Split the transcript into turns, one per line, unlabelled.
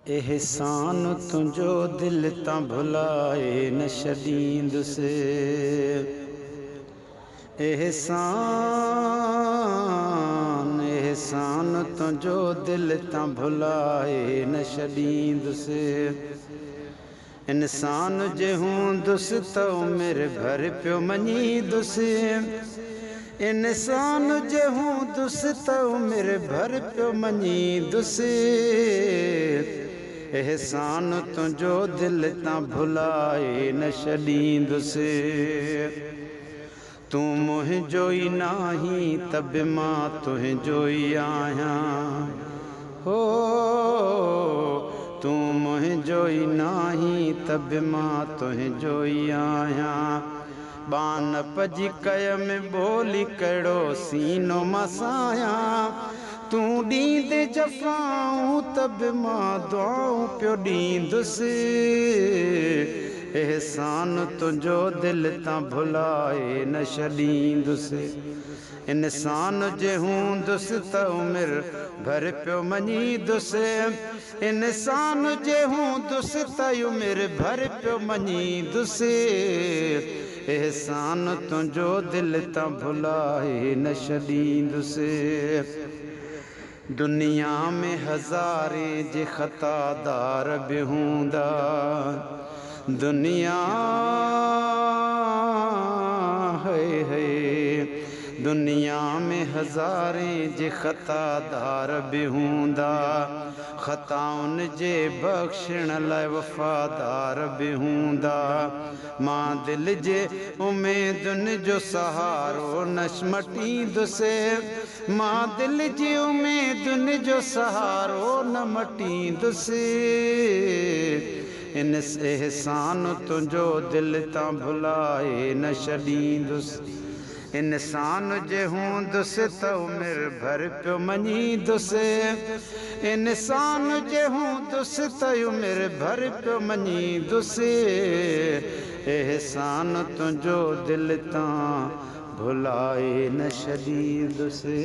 एहसान तुझो दिल तां भुलाए न छॾींदुसि। एहसान एहसान तुझो दिल तां भुलाए न छॾींदुसि। इंसान जे हूंदुसि त उमिरि भर पियो मञींदुसि। इंसान जे हूंदुसि त उमिरि भर पियो मञींदुसि। एहसान तुझो दिल तां भुलाए न छॾींदुसि। तूं मुंहिंजो ई नाहीं त बि मां तुंहिंजो ई आहियां। हो तूं मुंहिंजो ई नाहीं त बि मां तुंहिंजो ई आहियां। बानप जी कय में ॿोली कहिड़ो सीनो मसायां। तूं ॾींदे जफ़ाऊं त बि मां दुआऊं पियो ॾींदुसि। एहसान तुझो दिल तां भुलाए न छॾींदुसि। इंसान जे हूंदुसि त उमिरि भर पियो मञींदुसि। इंसान जे हूंदुसि त उमिरि भर पियो मञींदुसि। एहसान तुझो दिल तां भुलाए न छॾींदुसि। दुनिया में हज़ारे जे ख़तादार बि हूंदा। दुनिया है दुनिया में हज़ारे जे ख़तादार बि हूंदा। ख़ताउनि जे बख़्शण लाइ वफ़ादार बि हूंदा। मां दिल जे उमेदुनि जो सहारो न मटींदुसि। मां दिल जी उमेदुनि जो सहारो न मटींदुसि। इन एहसान तुझो दिल तां भुलाए न छॾींदुसि। इंसान जे हूंदुसि त उमिरि भर पियो मञींदुसि। इंसान जे हूंदुसि त उमिरि भर पियो मञींदुसि। एहसान तुझो दिल तां भुलाए न छॾींदुसि।